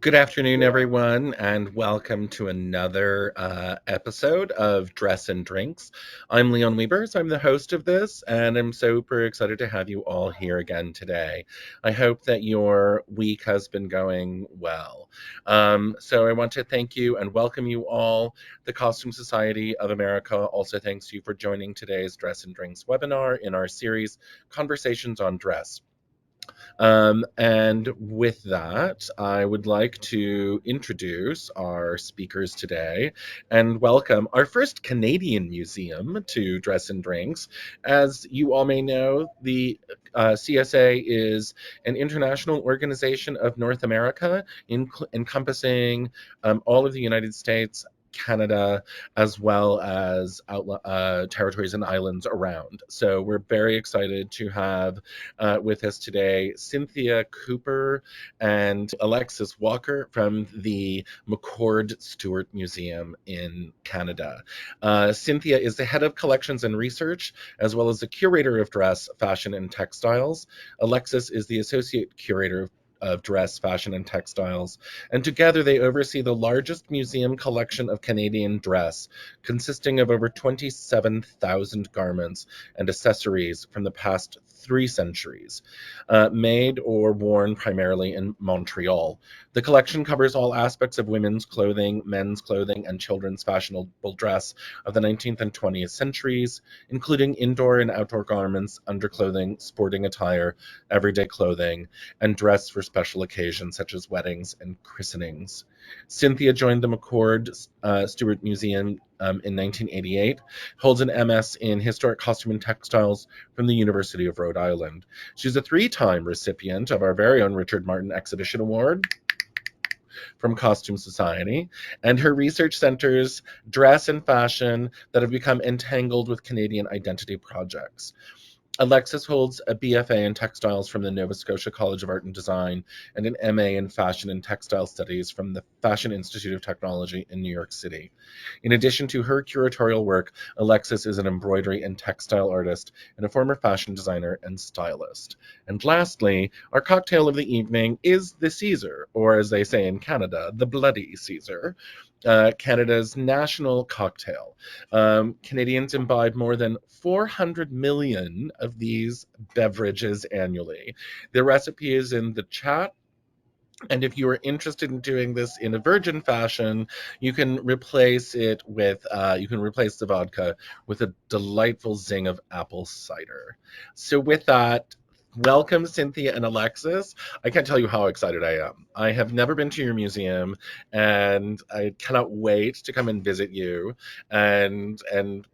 Good afternoon, everyone, and welcome to another episode of Dress and Drinks. I'm Leon Weber, so I'm the host of this, and I'm super excited to have you all here again today. I hope that your week has been going well. So I want to thank you and welcome you all. The Costume Society of America also thanks you for joining today's Dress and Drinks webinar in our series, Conversations on Dress. And with that, I would like to introduce our speakers today and welcome our first Canadian museum to Dress and Drinks. As you all may know, the CSA is an international organization of North America, encompassing all of the United States, Canada, as well as territories and islands around. So we're very excited to have with us today Cynthia Cooper and Alexis Walker from the McCord Stewart Museum in Canada. Cynthia is the head of collections and research, as well as the curator of dress, fashion, and textiles. Alexis is the associate curator of dress, fashion, and textiles, and together they oversee the largest museum collection of Canadian dress, consisting of over 27,000 garments and accessories from the past 3 centuries, made or worn primarily in Montreal. The collection covers all aspects of women's clothing, men's clothing, and children's fashionable dress of the 19th and 20th centuries, including indoor and outdoor garments, underclothing, sporting attire, everyday clothing, and dress for special occasions such as weddings and christenings. Cynthia joined the McCord Stewart Museum in 1988, holds an MS in Historic Costume and Textiles from the University of Rhode Island. She's a 3-time recipient of our very own Richard Martin Exhibition Award from Costume Society, and her research centers dress and fashion that have become entangled with Canadian identity projects. Alexis holds a B.F.A in textiles from the Nova Scotia College of Art and Design and an M.A in Fashion and Textiles Studies from the Fashion Institute of Technology in New York City. In addition to her curatorial work, Alexis is an embroidery and textile artist and a former fashion designer and stylist. And lastly, our cocktail of the evening is the Caesar, or as they say in Canada, the Bloody Caesar, Canada's national cocktail. Canadians imbibe more than 400 million of these beverages annually. The recipe is in the chat. And if you are interested in doing this in a virgin fashion, you can replace it with, you can replace the vodka with a delightful zing of apple cider. So with that, welcome Cynthia and Alexis. I can't tell you how excited I am. I have never been to your museum, and I cannot wait to come and visit you and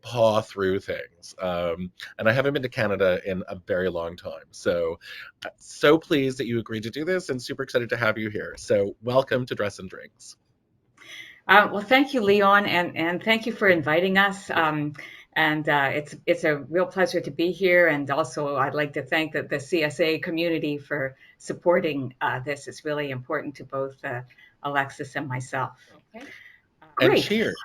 paw through things. And I haven't been to Canada in a very long time. So pleased that you agreed to do this and super excited to have you here. So welcome to Dress and Drinks. Well, thank you, Leon, and thank you for inviting us. It's a real pleasure to be here. And also, I'd like to thank the CSA community for supporting this. It's really important to both Alexis and myself. Okay. Great. And cheers.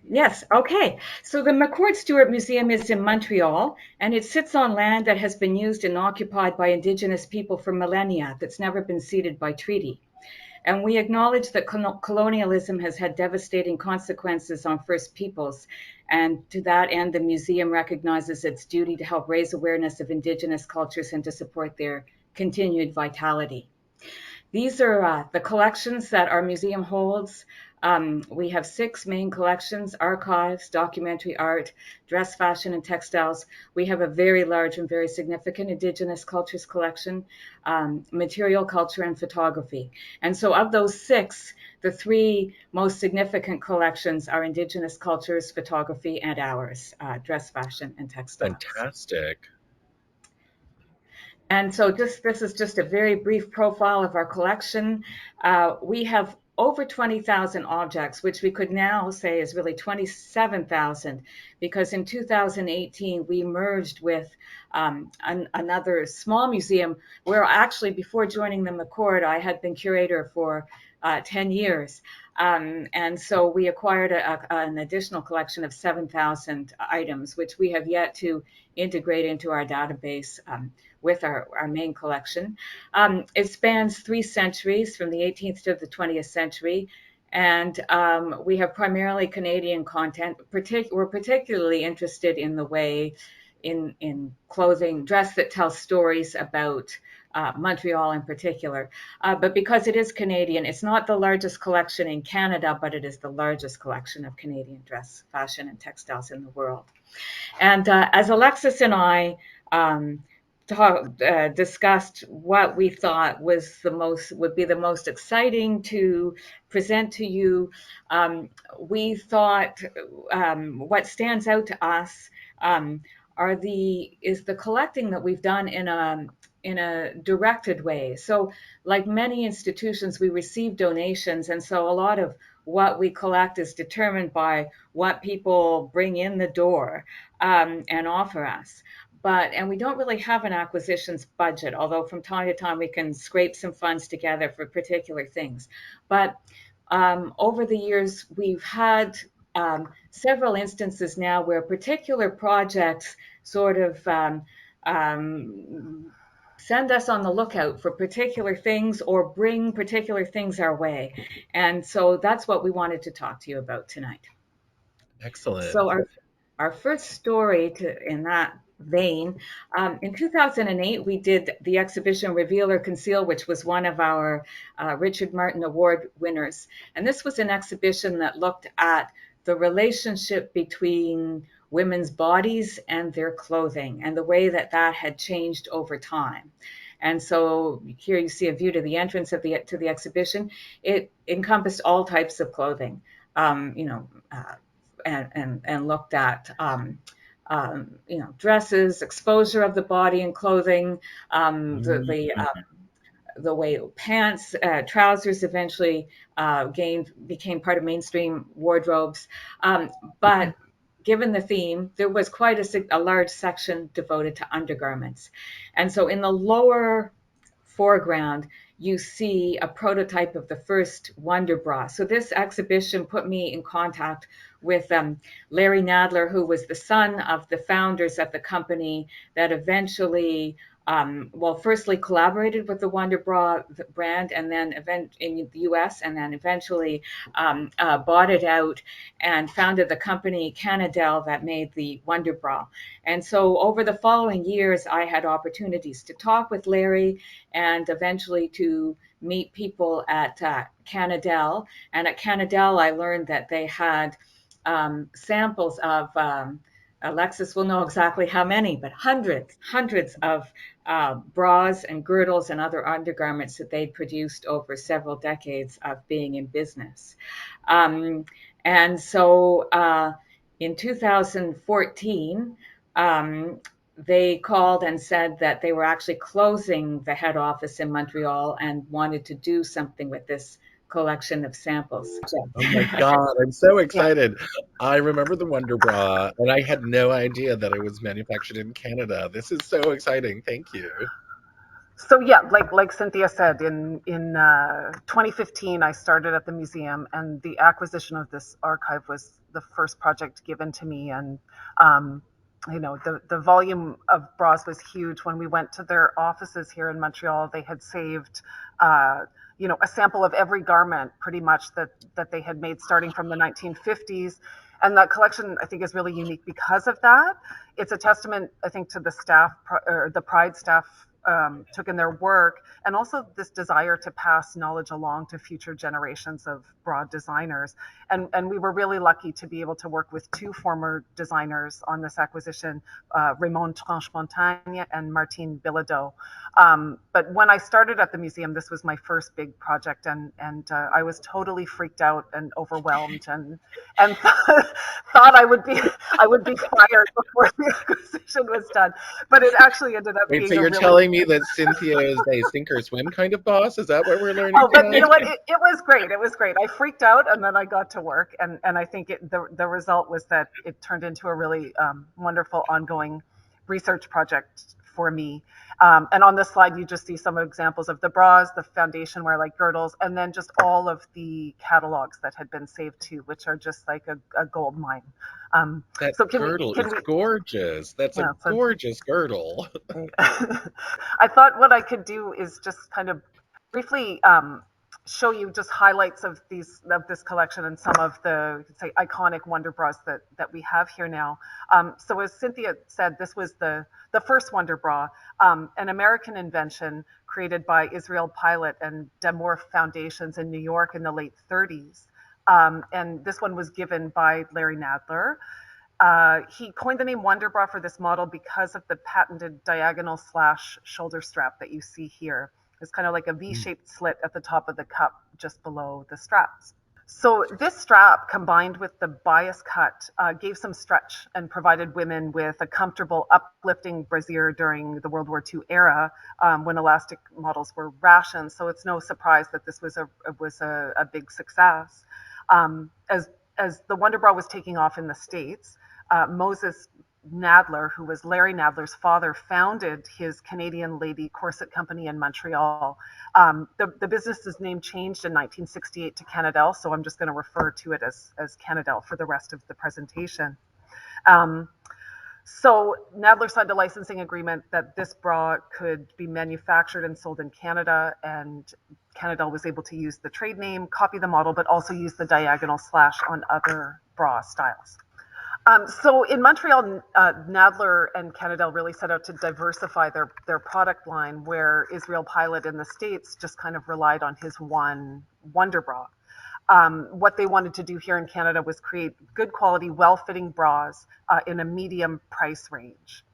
Yes, okay. So the McCord Stewart Museum is in Montreal, and it sits on land that has been used and occupied by Indigenous people for millennia, that's never been ceded by treaty. And we acknowledge that colonialism has had devastating consequences on First Peoples. And to that end, the museum recognizes its duty to help raise awareness of Indigenous cultures and to support their continued vitality. These are the collections that our museum holds. We have 6 main collections: archives, documentary art, dress, fashion, and textiles. We have a very large and very significant Indigenous cultures collection, material culture, and photography. And so of those 6, the 3 most significant collections are Indigenous cultures, photography, and ours, dress, fashion, and textiles. Fantastic. And so this is just a very brief profile of our collection. We have over 20,000 objects, which we could now say is really 27,000, because in 2018 we merged with another small museum where actually before joining the McCord, I had been curator for 10 years. And so we acquired an additional collection of 7,000 items, which we have yet to integrate into our database with our main collection. It spans 3 centuries, from the 18th to the 20th century. And we have primarily Canadian content. We're particularly interested in the way in clothing, dress that tells stories about Montreal in particular. But because it is Canadian, it's not the largest collection in Canada, but it is the largest collection of Canadian dress, fashion, and textiles in the world. And as Alexis and I discussed what we thought would be the most exciting to present to you, we thought what stands out to us is the collecting that we've done in a directed way. So, like many institutions, we receive donations, and so a lot of what we collect is determined by what people bring in the door and offer us. And we don't really have an acquisitions budget, although from time to time we can scrape some funds together for particular things. But over the years, we've had several instances now where particular projects sort of send us on the lookout for particular things or bring particular things our way. And so that's what we wanted to talk to you about tonight. Excellent. So our first story in that vein, in 2008, we did the exhibition Reveal or Conceal, which was one of our Richard Martin Award winners. And this was an exhibition that looked at the relationship between women's bodies and their clothing and the way that that had changed over time. And so here you see a view to the entrance to the exhibition. It encompassed all types of clothing, and looked at dresses, exposure of the body and clothing, the way pants, trousers eventually became part of mainstream wardrobes. But given the theme, there was quite a large section devoted to undergarments. And so in the lower foreground, you see a prototype of the first WonderBra. So this exhibition put me in contact with Larry Nadler, who was the son of the founders of the company that eventually, firstly collaborated with the WonderBra brand, and then in the U.S., and then eventually bought it out and founded the company Canadel that made the WonderBra. And so over the following years, I had opportunities to talk with Larry and eventually to meet people at Canadel. And at Canadel, I learned that they had samples of, Alexis will know exactly how many, but hundreds of bras and girdles and other undergarments that they'd produced over several decades of being in business. And so in 2014, they called and said that they were actually closing the head office in Montreal and wanted to do something with this collection of samples. Oh my God, I'm so Yeah. excited. I remember the WonderBra, and I had no idea that it was manufactured in Canada. This is so exciting. Thank you. So yeah, like Cynthia said, in 2015, I started at the museum, and the acquisition of this archive was the first project given to me. And the volume of bras was huge. When we went to their offices here in Montreal, they had saved a sample of every garment pretty much that they had made starting from the 1950s. And that collection, I think, is really unique because of that. It's a testament, I think, to the staff, or the pride staff took in their work, and also this desire to pass knowledge along to future generations of bra designers. And we were really lucky to be able to work with two former designers on this acquisition, Raymond Tranche-Montagne and Martine Bilodeau. But when I started at the museum, this was my first big project, and I was totally freaked out and overwhelmed, and thought I would be fired before the acquisition was done. But it actually ended up Wait, being so a you're really telling me that Cynthia is a sink or swim kind of boss? Is that what we're learning Oh, but you tonight? know what? It was great. It was great. I freaked out, and then I got to work, and I think the result was that it turned into a really wonderful ongoing research project for me. And on this slide, you just see some examples of the bras, the foundation wear like girdles, and then just all of the catalogs that had been saved too, which are just like a gold mine. That So girdle is gorgeous. That's a yeah, gorgeous girdle. I thought what I could do is just kind of briefly show you just highlights of this collection and some of the, say, iconic WonderBras that we have here now. So as Cynthia said, this was the first WonderBra, an American invention created by Israel Pilot and Demore Foundations in New York in the late 30s. And this one was given by Larry Nadler. He coined the name WonderBra for this model because of the patented diagonal slash shoulder strap that you see here. It's kind of like a V-shaped slit at the top of the cup just below the straps. So this strap, combined with the bias cut, gave some stretch and provided women with a comfortable uplifting brassiere during the World War II era, when elastic models were rationed. So it's no surprise that this was a big success. As the WonderBra was taking off in the States, Moses Nadler, who was Larry Nadler's father, founded his Canadian Lady Corset Company in Montreal. The business's name changed in 1968 to Canadel, so I'm just going to refer to it as Canadel for the rest of the presentation. So Nadler signed a licensing agreement that this bra could be manufactured and sold in Canada, and Canadel was able to use the trade name, copy the model, but also use the diagonal slash on other bra styles. So in Montreal, Nadler and Canadel really set out to diversify their product line, where Israel Pilot in the States just kind of relied on his one WonderBra. What they wanted to do here in Canada was create good quality, well-fitting bras in a medium price range.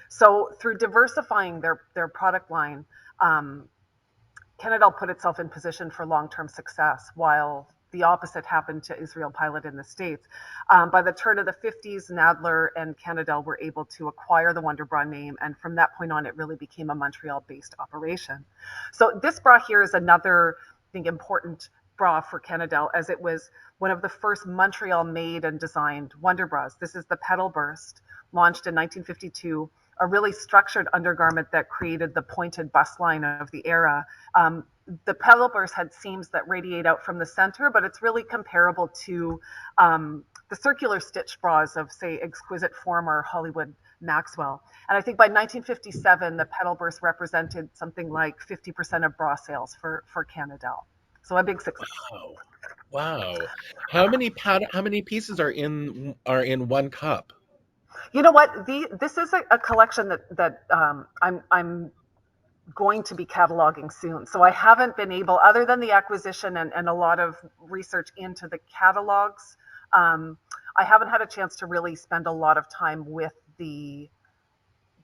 So through diversifying their product line, Canadel put itself in position for long-term success, while the opposite happened to Israel Pilot in the States. By the turn of the 50s, Nadler and Canadel were able to acquire the WonderBra name, and from that point on, it really became a Montreal-based operation. So this bra here is another, I think, important bra for Canadel, as it was one of the first Montreal-made and designed WonderBras. This is the Petal Burst, launched in 1952, a really structured undergarment that created the pointed bust line of the era. The Petal Burst had seams that radiate out from the center, but it's really comparable to the circular stitch bras of, say, Exquisite Form or Hollywood Maxwell. And I think by 1957, the Petal Burst represented something like 50% of bra sales for Canadel. So a big success. Wow. How many pieces are in one cup? You know what? This is a collection that I'm going to be cataloging soon. So I haven't been able, other than the acquisition and a lot of research into the catalogs, I haven't had a chance to really spend a lot of time with the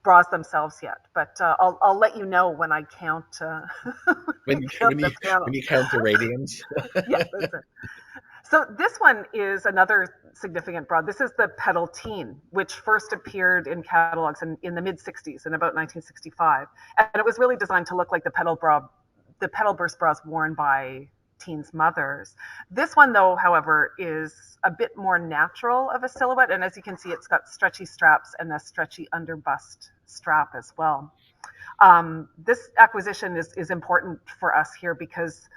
bras themselves yet. But I'll let you know when I count. When you count the radians. Yeah, that's it. So this one is another significant bra. This is the Petal Teen, which first appeared in catalogs in the mid-60s, in about 1965. And it was really designed to look like the Petal Burst bras worn by teens' mothers. This one, though, however, is a bit more natural of a silhouette. And as you can see, it's got stretchy straps and a stretchy underbust strap as well. This acquisition is important for us here because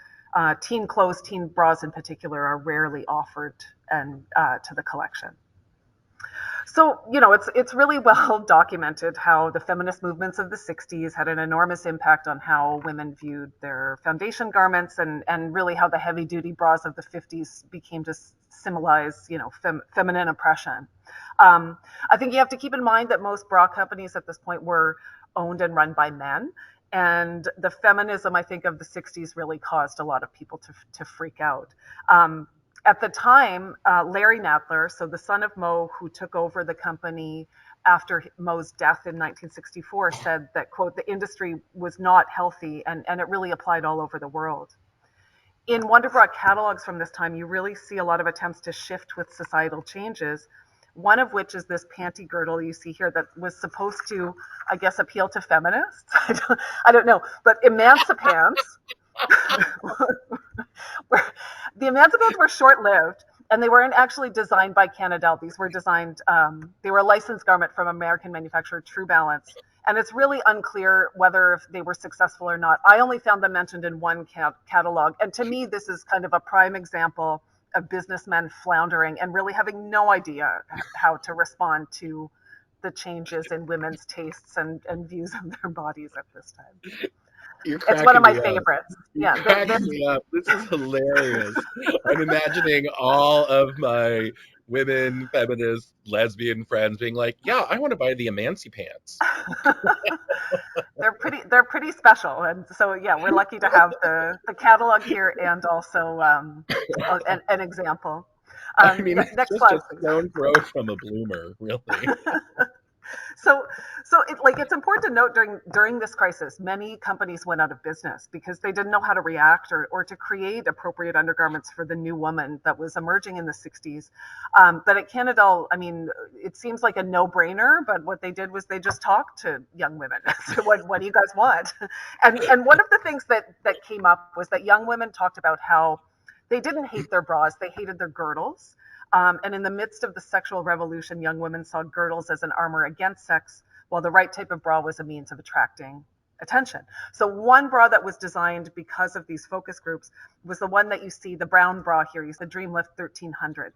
teen clothes, teen bras in particular, are rarely offered to the collection. So, you know, it's really well documented how the feminist movements of the 60s had an enormous impact on how women viewed their foundation garments, and really how the heavy-duty bras of the 50s became to symbolize, you know, feminine oppression. I think you have to keep in mind that most bra companies at this point were owned and run by men. And the feminism, I think, of the 60s really caused a lot of people to freak out. At the time, Larry Nadler, so the son of Mo, who took over the company after Mo's death in 1964, said that, quote, the industry was not healthy, and it really applied all over the world. In WonderBra catalogs from this time, you really see a lot of attempts to shift with societal changes, one of which is this panty girdle you see here that was supposed to, I guess, appeal to feminists. I don't know, but emancipants, the emancipants were short-lived, and they weren't actually designed by Canadel. These were designed, they were a licensed garment from American manufacturer True Balance, And it's really unclear whether if they were successful or not. I only found them mentioned in one catalog. And to me, this is kind of a prime example of businessmen floundering and really having no idea how to respond to the changes in women's tastes and views of their bodies at this time. You're It's one of cracking my me up. favorites. You're Yeah, cracking me up. This is hilarious. I'm imagining all of my women, feminist, lesbian friends being like, yeah, I want to buy the Emanci pants. they're pretty special, and so yeah, we're lucky to have the catalog here and also an example. I mean, it's Next just slide, a please. stone throw from a bloomer, really. So, it's important to note during this crisis, many companies went out of business because they didn't know how to react or to create appropriate undergarments for the new woman that was emerging in the 60s. But at Canada, I mean, it seems like a no-brainer, but what they did was they just talked to young women. So what do you guys want? And one of the things that came up was that young women talked about how they didn't hate their bras, they hated their girdles. And in the midst of the sexual revolution, young women saw girdles as an armor against sex, while the right type of bra was a means of attracting attention. So one bra that was designed because of these focus groups was the one that you see, the brown bra here, you see the Dreamlift 1300.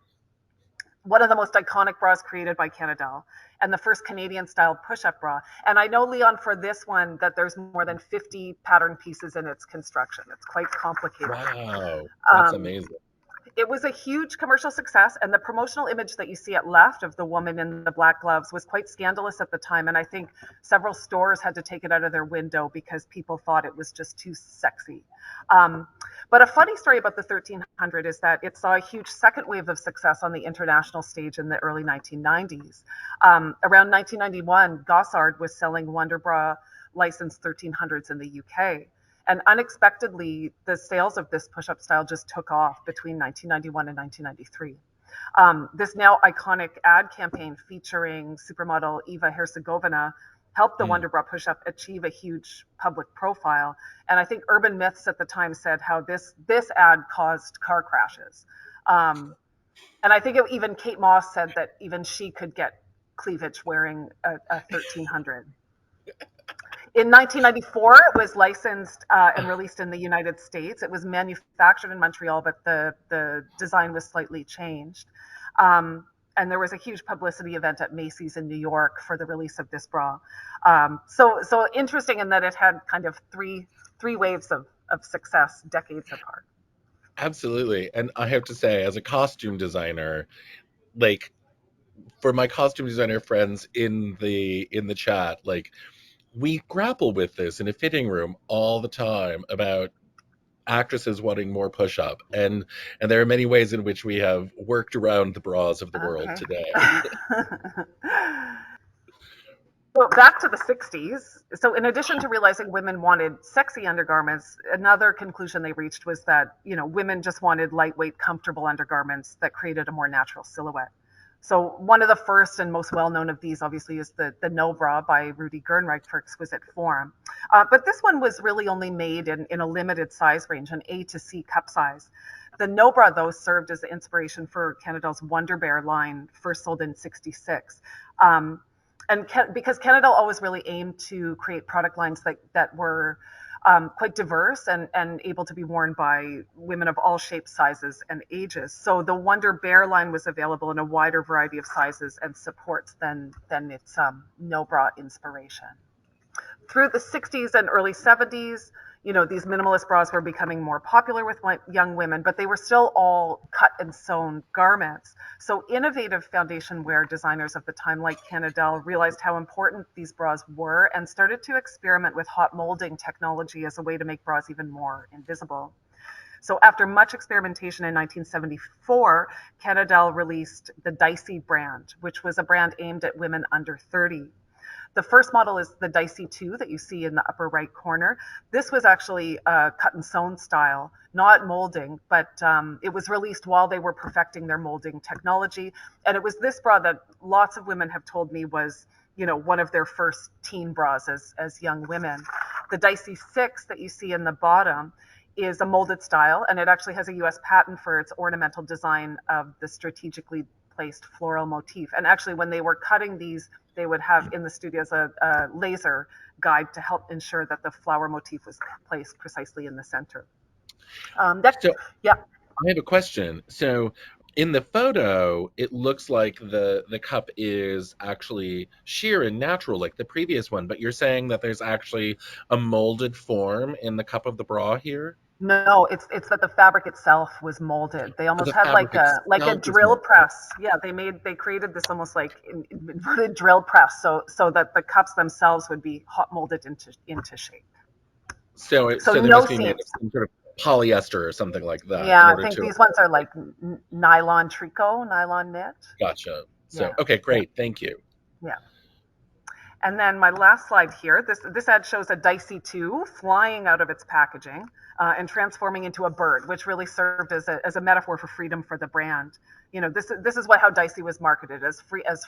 One of the most iconic bras created by Canada, and the first Canadian-style push-up bra. And I know, Leon, for this one, that there's more than 50 pattern pieces in its construction. It's quite complicated. Wow, that's Um, amazing. it was a huge commercial success, and the promotional image that you see at left of the woman in the black gloves was quite scandalous at the time, and I think several stores had to take it out of their window because people thought it was just too sexy. But a funny story about the 1300 is that it saw a huge second wave of success on the international stage in the early 1990s. Around 1991, Gossard was selling WonderBra licensed 1300s in the UK. And unexpectedly, the sales of this push-up style just took off between 1991 and 1993. This now iconic ad campaign featuring supermodel Eva Herzegovina helped the WonderBra push-up achieve a huge public profile. And I think Urban Myths at the time said how this ad caused car crashes. And I think even Kate Moss said that even she could get cleavage wearing a 1300. In 1994, it was licensed and released in the United States. It was manufactured in Montreal, but the design was slightly changed. And there was a huge publicity event at Macy's in New York for the release of this bra. So interesting in that it had kind of three waves of success decades apart. Absolutely. And I have to say, as a costume designer, like for my costume designer friends in the chat, like we grapple with this in a fitting room all the time about actresses wanting more push-up, and there are many ways in which we have worked around the bras of the world today. So back to the 60s. So in addition to realizing women wanted sexy undergarments, another conclusion they reached was that, women just wanted lightweight, comfortable undergarments that created a more natural silhouette. So one of the first and most well-known of these, obviously, is the No Bra by Rudy Gernreich for Exquisite Form. But this one was really only made in a limited size range, an A to C cup size. The No Bra, though, served as the inspiration for Canada's WonderBra line, first sold in '66. And because Canada always really aimed to create product lines that were quite diverse and able to be worn by women of all shapes, sizes, and ages. So the WonderBra line was available in a wider variety of sizes and supports than its No Bra inspiration. Through the 60s and early 70s, these minimalist bras were becoming more popular with young women, but they were still all cut and sewn garments. So innovative foundation wear designers of the time, like Canadel, realized how important these bras were and started to experiment with hot molding technology as a way to make bras even more invisible. So after much experimentation in 1974, Canadel released the Dicey brand, which was a brand aimed at women under 30. The first model is the Dicey 2 that you see in the upper right corner. This was actually a cut and sewn style, not molding, but it was released while they were perfecting their molding technology. And it was this bra that lots of women have told me was, one of their first teen bras as young women. The Dicey 6 that you see in the bottom is a molded style, and it actually has a US patent for its ornamental design of the strategically placed floral motif. And actually, when they were cutting these, they would have in the studios a laser guide to help ensure that the flower motif was placed precisely in the center. So Yeah. I have a question. So in the photo, it looks like the cup is actually sheer and natural like the previous one, but you're saying that there's actually a molded form in the cup of the bra here? No, it's that the fabric itself was molded. They Oh, almost the had fabric like a itself is drill molded. press. Yeah, they created this almost like inverted drill press, so that the cups themselves would be hot molded into shape. So So they no must be made of seams. some sort of polyester or something like that Yeah, in I order think to. these ones are like nylon tricot, nylon knit. Gotcha. So Yeah, okay, great. Thank you. yeah. And then my last slide here, this ad shows a Dicey 2 flying out of its packaging and transforming into a bird, which really served as a metaphor for freedom for the brand. You know, this is how Dicey was marketed as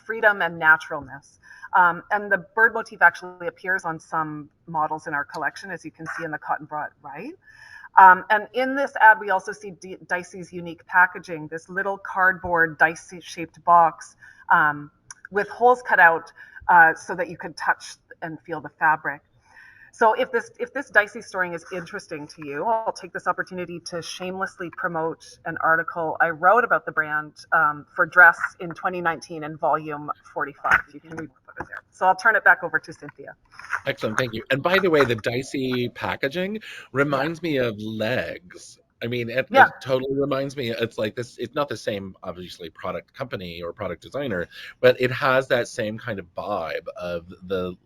freedom and naturalness. And the bird motif actually appears on some models in our collection, as you can see in the cotton bra right. And in this ad, we also see Dicey's unique packaging, this little cardboard Dicey-shaped box with holes cut out so that you could touch and feel the fabric. So if this Dicey story is interesting to you, I'll take this opportunity to shamelessly promote an article I wrote about the brand for Dress in 2019 in volume 45. You can read about it there. So I'll turn it back over to Cynthia. Excellent, thank you. And by the way, the dicey packaging Yeah. reminds me of legs. I mean, Yeah. it totally reminds me. It's like this. It's not the same, obviously, product company or product designer, but it has that same kind of vibe of the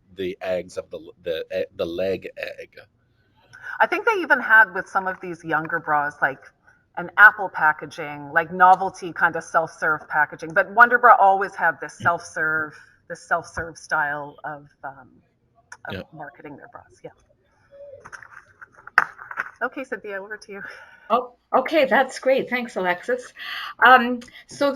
eggs of the leg egg. I think they even had with some of these younger bras like an Apple packaging, like novelty kind of self-serve packaging. But WonderBra always had this self-serve style of Yeah. marketing their bras. Yeah. Okay, Cynthia, over to you. Oh, okay, that's great. Thanks, Alexis. So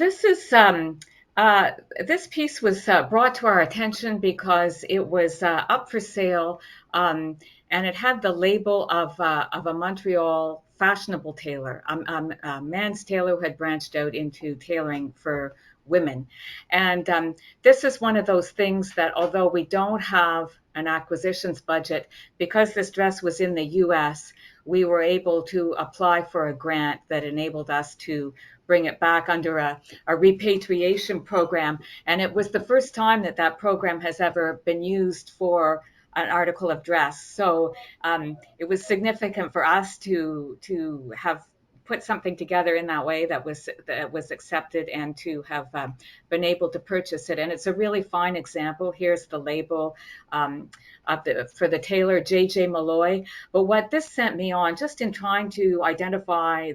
uh, this piece was brought to our attention because it was up for sale, and it had the label of a Montreal fashionable tailor, a man's tailor who had branched out into tailoring for women. And this is one of those things that, although we don't have an acquisitions budget, because this dress was in the U.S., we were able to apply for a grant that enabled us to bring it back under a repatriation program. And it was the first time that that program has ever been used for an article of dress. So it was significant for us to have put something together in that way that was accepted and to have been able to purchase it. And it's a really fine example. Here's the label for the tailor, J.J. Malloy. But what this sent me on, just in trying to identify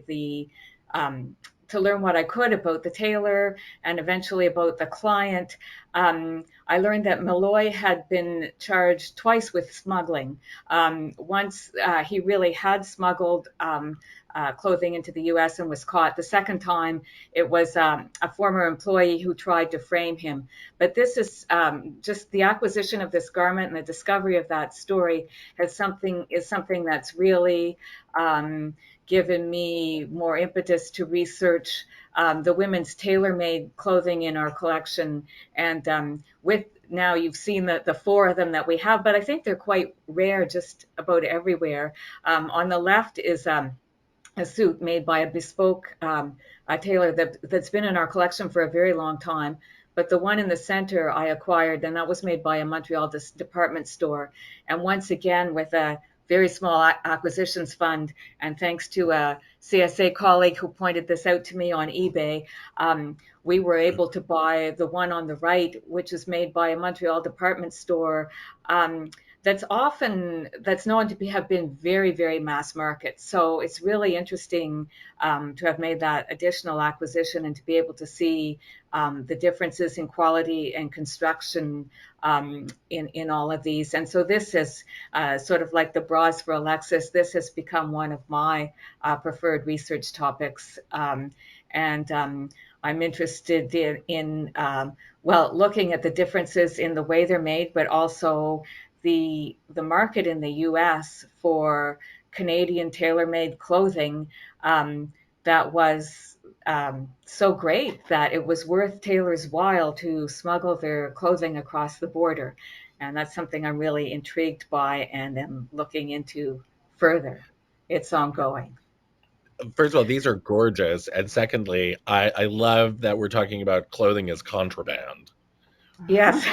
um, to learn what I could about the tailor and eventually about the client, I learned that Malloy had been charged twice with smuggling. Once he really had smuggled clothing into the U.S. and was caught. The second time, it was a former employee who tried to frame him. But this is just the acquisition of this garment and the discovery of that story is something that's really given me more impetus to research the women's tailor-made clothing in our collection. And with now you've seen the four of them that we have, but I think they're quite rare just about everywhere. On the left is a suit made by a bespoke a tailor that's been in our collection for a very long time. But the one in the center I acquired, and that was made by a Montreal department store. And once again, with a very small acquisitions fund, and thanks to a CSA colleague who pointed this out to me on eBay, we were able to buy the one on the right, which is made by a Montreal department store. That's known to have been very, very mass market. So it's really interesting to have made that additional acquisition and to be able to see the differences in quality and construction in all of these. And so this is sort of like the bras for Alexis. This has become one of my preferred research topics. I'm interested well, looking at the differences in the way they're made, but also the market in the U.S. for Canadian tailor-made clothing that was so great that it was worth tailors' while to smuggle their clothing across the border. And that's something I'm really intrigued by and am looking into further. It's ongoing. First of all, these are gorgeous. And secondly, I love that we're talking about clothing as contraband. Yes.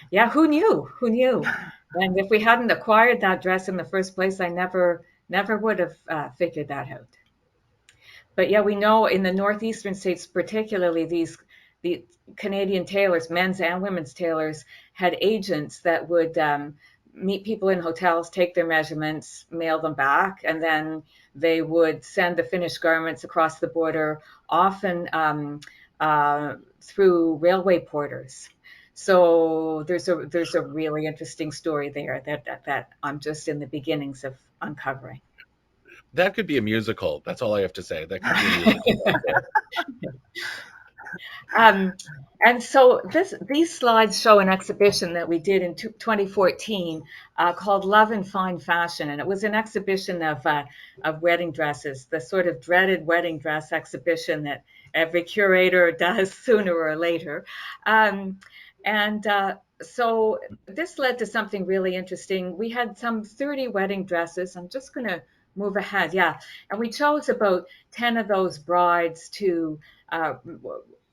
Yeah, who knew? Who knew? And if we hadn't acquired that dress in the first place, I never would have figured that out. But yeah, we know in the northeastern states, particularly the Canadian tailors, men's and women's tailors, had agents that would meet people in hotels, take their measurements, mail them back, and then they would send the finished garments across the border, often through railway porters. So there's a really interesting story there that I'm just in the beginnings of uncovering. That could be a musical. That's all I have to say. That could be a musical. Um, and so these slides show an exhibition that we did in 2014 called Love and Fine Fashion. And it was an exhibition of wedding dresses, the sort of dreaded wedding dress exhibition that every curator does sooner or later. And so this led to something really interesting. We had some 30 wedding dresses. I'm just going to move ahead. Yeah. And we chose about 10 of those brides to uh,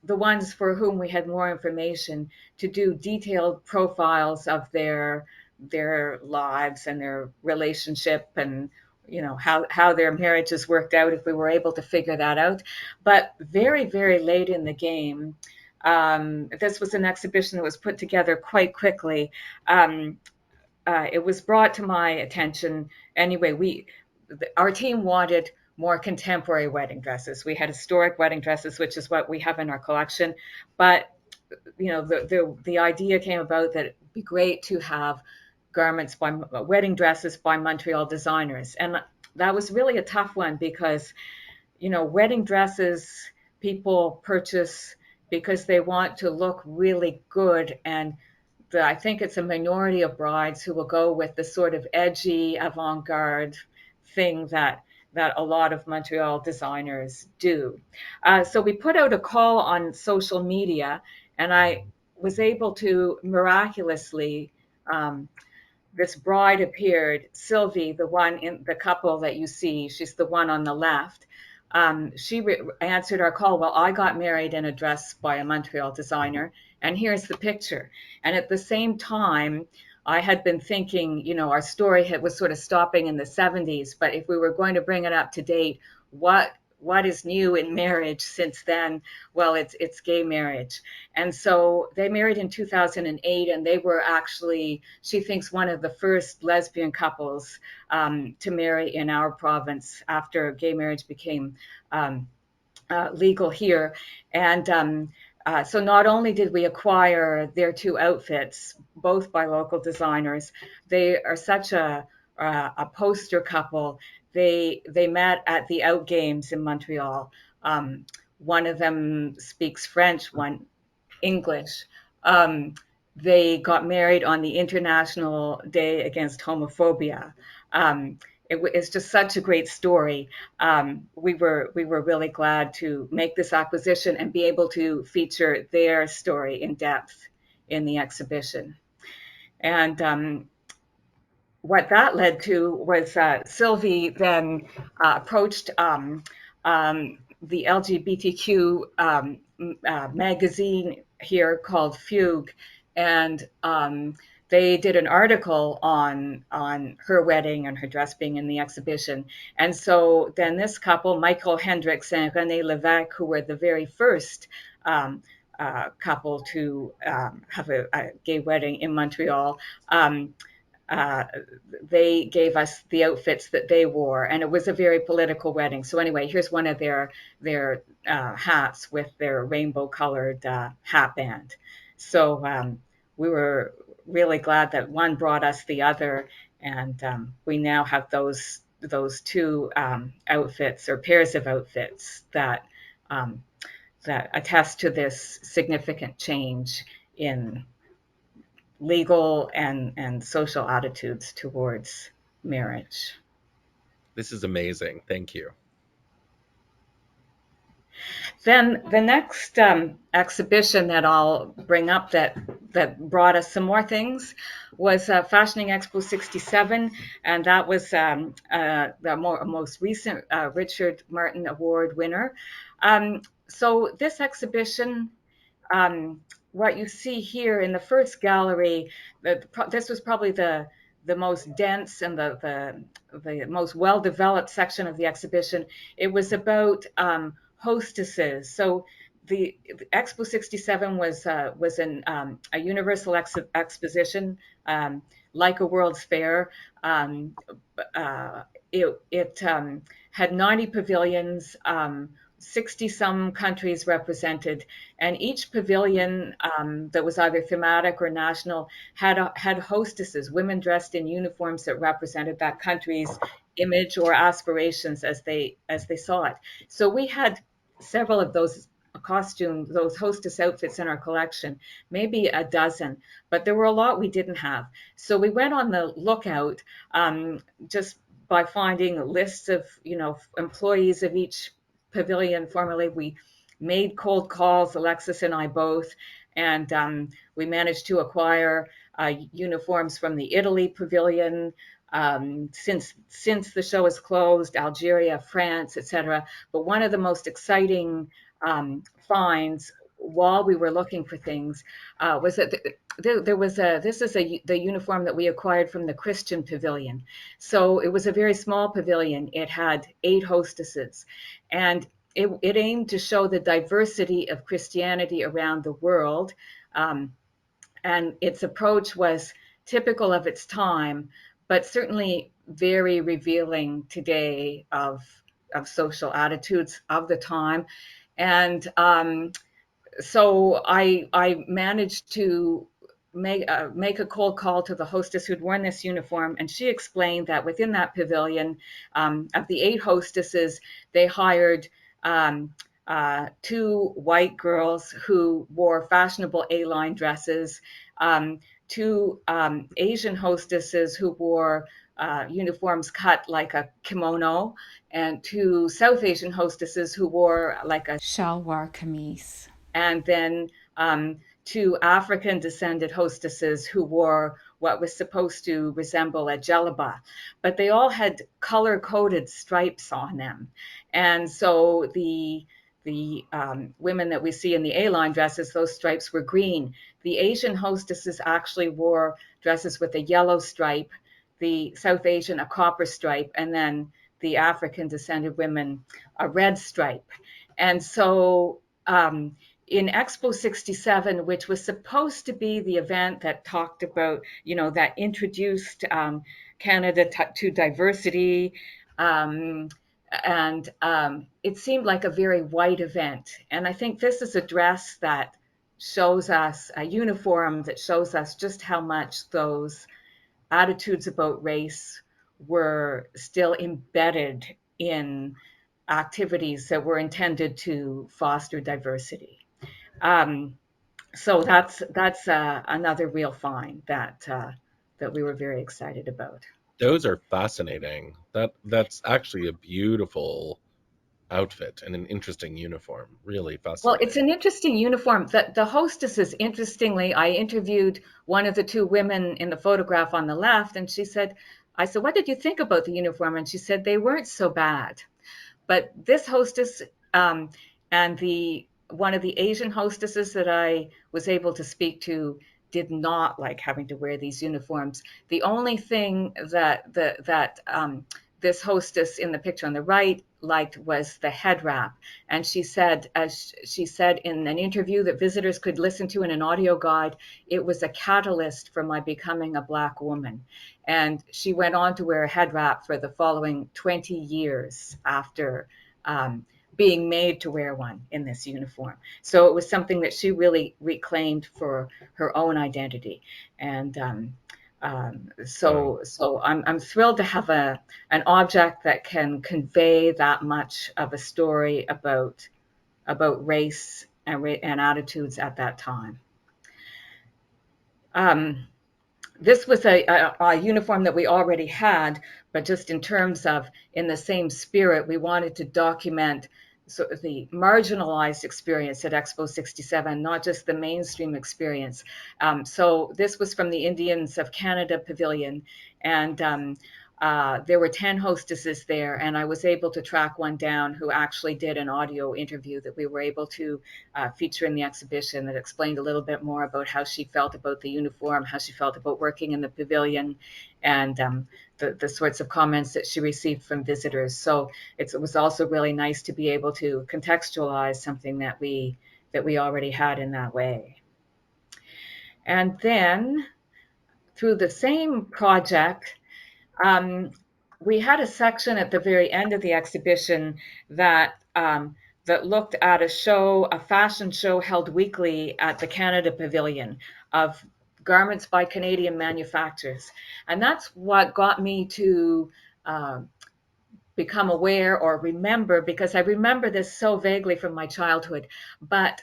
the ones for whom we had more information to do detailed profiles of their lives and their relationship and how their marriages worked out if we were able to figure that out. But very late in the game, this was an exhibition that was put together quite quickly. It was brought to my attention anyway. Our team wanted more contemporary wedding dresses. We had historic wedding dresses, which is what we have in our collection. But the idea came about that it'd be great to have garments by wedding dresses by Montreal designers, and that was really a tough one because wedding dresses people purchase because they want to look really good, and I think it's a minority of brides who will go with the sort of edgy avant-garde thing that a lot of Montreal designers do. So we put out a call on social media, and I was able to miraculously. This bride appeared, Sylvie, the one in the couple that you see. She's the one on the left. She answered our call. Well, I got married in a dress by a Montreal designer, and here's the picture. And at the same time, I had been thinking, our story was sort of stopping in the 70s, but if we were going to bring it up to date, what is new in marriage since then? Well, it's gay marriage. And so they married in 2008, and they were actually, she thinks, one of the first lesbian couples to marry in our province after gay marriage became legal here. And so not only did we acquire their two outfits, both by local designers, they are such a poster couple. They met at the Out Games in Montreal. One of them speaks French, one English. Um, they got married on the International Day Against Homophobia. It's just such a great story. We were really glad to make this acquisition and be able to feature their story in depth in the exhibition. And what that led to was Sylvie then approached the LGBTQ magazine here called Fugue, and they did an article on her wedding and her dress being in the exhibition. And so then this couple, Michael Hendricks and René Levesque, who were the very first couple to have a gay wedding in Montreal, uh, they gave us the outfits that they wore, and it was a very political wedding. So anyway, here's one of their hats with their rainbow colored hat band. So we were really glad that one brought us the other, and we now have those two outfits or pairs of outfits um, that attest to this significant change in legal and social attitudes towards marriage. This is amazing. Thank you. Then the next exhibition that I'll bring up that brought us some more things was Fashioning Expo '67, and that was the most recent Richard Martin Award winner. So this exhibition, what you see here in the first gallery, this was probably the most dense and the most well-developed section of the exhibition. It was about hostesses. So the Expo '67 was a universal exposition, like a World's Fair. Um, it had 90 pavilions, 60 some countries represented, and each pavilion that was either thematic or national had hostesses, women dressed in uniforms that represented that country's image or aspirations as they saw it. So we had several of those hostess outfits in our collection, maybe a dozen, but there were a lot we didn't have. So we went on the lookout, just by finding lists of, employees of each pavilion. Formerly, we made cold calls, Alexis and I both, and we managed to acquire uniforms from the Italy pavilion, since the show is closed, Algeria, France, etc. But one of the most exciting finds while we were looking for things was that there was the uniform that we acquired from the Christian pavilion. So it was a very small pavilion. It had 8 hostesses, and it aimed to show the diversity of Christianity around the world. And its approach was typical of its time, but certainly very revealing today of social attitudes of the time. And so I managed to make a cold call to the hostess who'd worn this uniform, and she explained that within that pavilion, of the 8 hostesses, they hired 2 white girls who wore fashionable A-line dresses, 2 Asian hostesses who wore uniforms cut like a kimono, and 2 South Asian hostesses who wore like a shalwar kameez. And then 2 African descended hostesses who wore what was supposed to resemble a djellaba, but they all had color coded stripes on them. And so the women that we see in the A-line dresses, those stripes were green. The Asian hostesses actually wore dresses with a yellow stripe, the South Asian a copper stripe, and then the African descended women a red stripe. And so in Expo '67, which was supposed to be the event that talked about, that introduced Canada to diversity, and it seemed like a very white event. And I think this is a dress that shows us, a uniform that shows us just how much those attitudes about race were still embedded in activities that were intended to foster diversity. So that's another real find that we were very excited about. Those are fascinating. That's actually a beautiful outfit and an interesting uniform. Really Well, it's fascinating. an interesting uniform. The hostesses, interestingly, I interviewed one of the 2 women in the photograph on the left, and I said, what did you think about the uniform? And she said they weren't so bad. But this hostess, and the one of the Asian hostesses that I was able to speak to did not like having to wear these uniforms. The only thing that this hostess in the picture on the right liked was the head wrap. And she said, as she said in an interview that visitors could listen to in an audio guide, it was a catalyst for my becoming a Black woman. And she went on to wear a head wrap for the following 20 years after being made to wear one in this uniform. So it was something that she really reclaimed for her own identity. And so I'm thrilled to have an object that can convey that much of a story about race and attitudes at that time. This was a uniform that we already had, but just in terms of, in the same spirit, we wanted to document the marginalized experience at Expo 67, not just the mainstream experience. So this was from the Indians of Canada Pavilion, and there were 10 hostesses there, and I was able to track one down who actually did an audio interview that we were able to feature in the exhibition, that explained a little bit more about how she felt about the uniform, how she felt about working in the pavilion, and the sorts of comments that she received from visitors. So it was also really nice to be able to contextualize something that we already had in that way. And then through the same project, we had a section at the very end of the exhibition that that looked at a fashion show held weekly at the Canada Pavilion of garments by Canadian manufacturers. And that's what got me to become aware or remember, because I remember this so vaguely from my childhood. But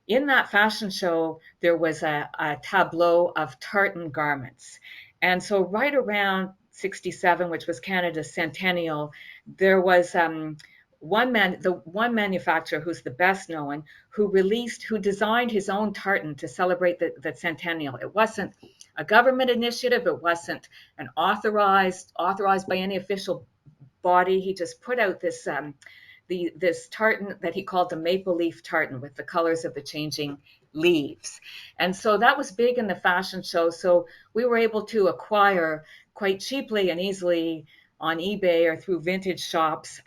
in that fashion show, there was a tableau of tartan garments. And so right around 67, which was Canada's centennial, there was the one manufacturer who's the best known, who designed his own tartan to celebrate the centennial. It wasn't a government initiative. It wasn't an authorized by any official body. He just put out this this tartan that he called the maple leaf tartan, with the colors of the changing leaves. And so that was big in the fashion show. So we were able to acquire quite cheaply and easily on eBay or through vintage shops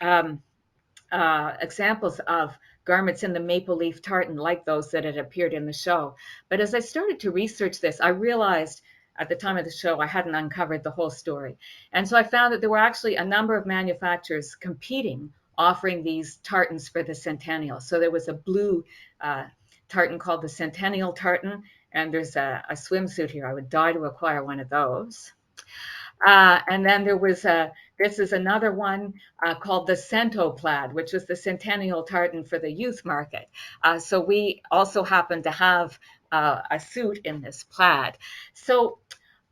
examples of garments in the maple leaf tartan, like those that had appeared in the show. But as I started to research this, I realized at the time of the show I hadn't uncovered the whole story. And so I found that there were actually a number of manufacturers competing, offering these tartans for the centennial. So there was a blue tartan called the Centennial Tartan, and there's a swimsuit here. I would die to acquire one of those. And then there was this is another one called the Cento Plaid, which was the centennial tartan for the youth market. So we also happen to have a suit in this plaid. So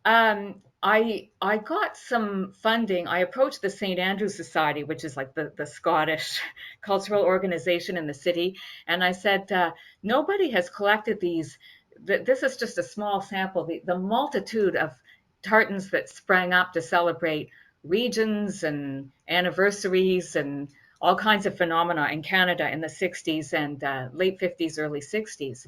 I got some funding. I approached the St. Andrew's Society, which is like the Scottish cultural organization in the city, and I said, nobody has collected these. This is just a small sample. The multitude of tartans that sprang up to celebrate regions and anniversaries and all kinds of phenomena in Canada in the 60s and late 50s, early 60s.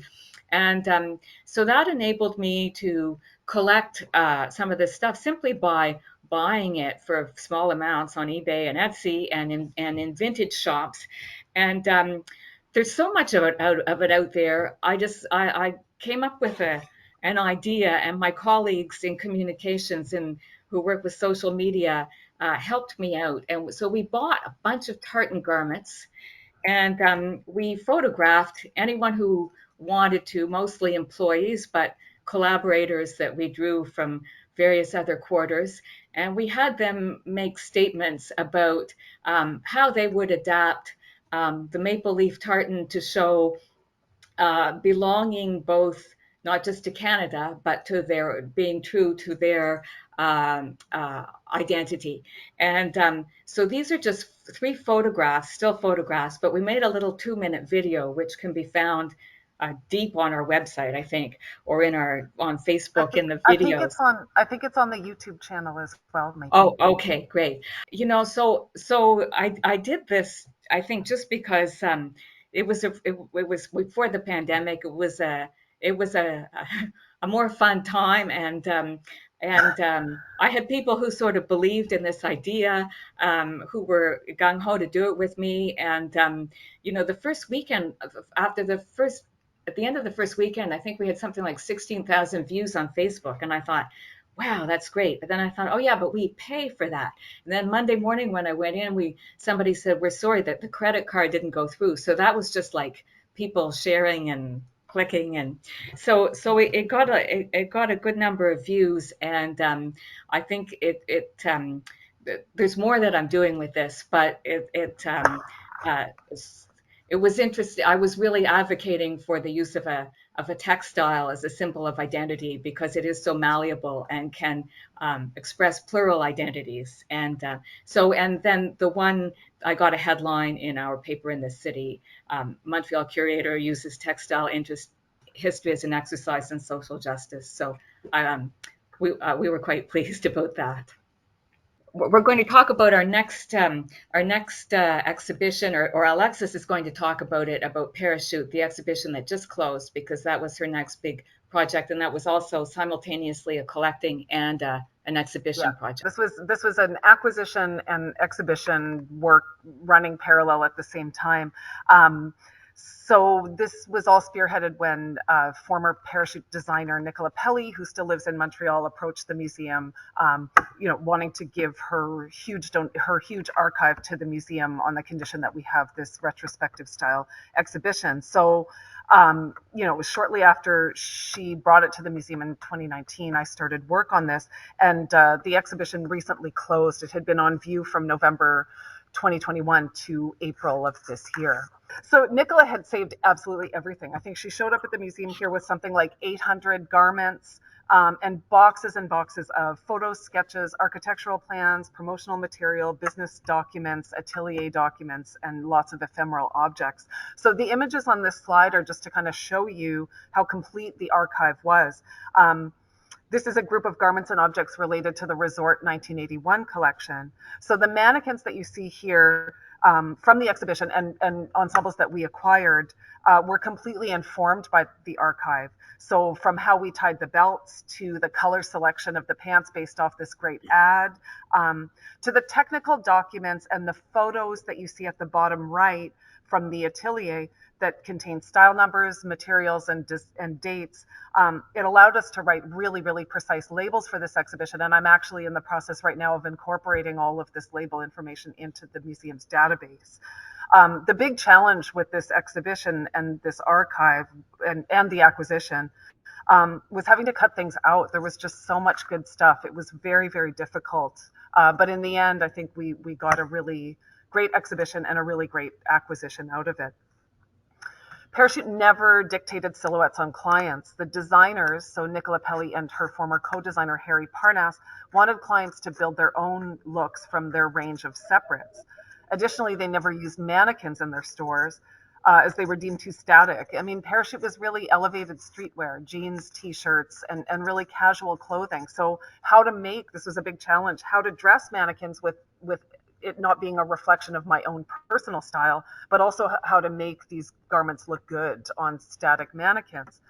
And so that enabled me to collect some of this stuff simply by buying it for small amounts on eBay and Etsy and in vintage shops. And there's so much of it out there. I came up with an idea, and my colleagues in communications and who work with social media helped me out. And so we bought a bunch of tartan garments, and we photographed anyone who wanted to, mostly employees, but collaborators that we drew from various other quarters. And we had them make statements about how they would adapt the maple leaf tartan to show belonging both not just to Canada, but to their being true to their identity. And so these are just 3 photographs, still photographs, but we made a little 2-minute video, which can be found deep on our website, I think, or on Facebook in the videos. I think it's on the YouTube channel as well, maybe. Oh, okay, great. So I did this, I think, just because it was before the pandemic. It was a more fun time, and I had people who sort of believed in this idea, who were gung ho to do it with me. And the first weekend at the end of the first weekend, I think we had something like 16,000 views on Facebook, and I thought, wow, that's great. But then I thought, oh yeah, but we pay for that. And then Monday morning when I went in, somebody said, we're sorry that the credit card didn't go through. So that was just like people sharing and clicking, and so it got a good number of views. And I think there's more that I'm doing with this, but it was interesting. I was really advocating for the use of a of a textile as a symbol of identity because it is so malleable and can express plural identities. And and then the one, I got a headline in our paper in the city, Montreal Curator uses textile interest history as an exercise in social justice. So we were quite pleased about that. We're going to talk about our next exhibition, or Alexis is going to talk about it, about Parachute, the exhibition that just closed, because that was her next big project, and that was also simultaneously a collecting and an exhibition project. This was an acquisition and exhibition work running parallel at the same time. So this was all spearheaded when former parachute designer Nicola Pelly, who still lives in Montreal, approached the museum, wanting to give her huge archive to the museum on the condition that we have this retrospective style exhibition. So, it was shortly after she brought it to the museum in 2019, I started work on this, and the exhibition recently closed. It had been on view from November 2021 to April of this year. So Nicola had saved absolutely everything. I think she showed up at the museum here with something like 800 garments and boxes of photos, sketches, architectural plans, promotional material, business documents, atelier documents, and lots of ephemeral objects. So the images on this slide are just to kind of show you how complete the archive was. This is a group of garments and objects related to the Resort 1981 collection. So the mannequins that you see here from the exhibition and ensembles that we acquired were completely informed by the archive. So from how we tied the belts to the color selection of the pants based off this great ad, to the technical documents and the photos that you see at the bottom right from the atelier that contain style numbers, materials, and dates. It allowed us to write really, really precise labels for this exhibition, and I'm actually in the process right now of incorporating all of this label information into the museum's database. The big challenge with this exhibition and this archive and the acquisition was having to cut things out. There was just so much good stuff. It was very, very difficult. But in the end, I think we got a really great exhibition and a really great acquisition out of it. Parachute never dictated silhouettes on clients. The designers, so Nicola Pelly and her former co-designer Harry Parnass, wanted clients to build their own looks from their range of separates. Additionally, they never used mannequins in their stores as they were deemed too static. I mean, Parachute was really elevated streetwear, jeans, t-shirts, and really casual clothing. So this was a big challenge, how to dress mannequins with it not being a reflection of my own personal style, but also how to make these garments look good on static mannequins.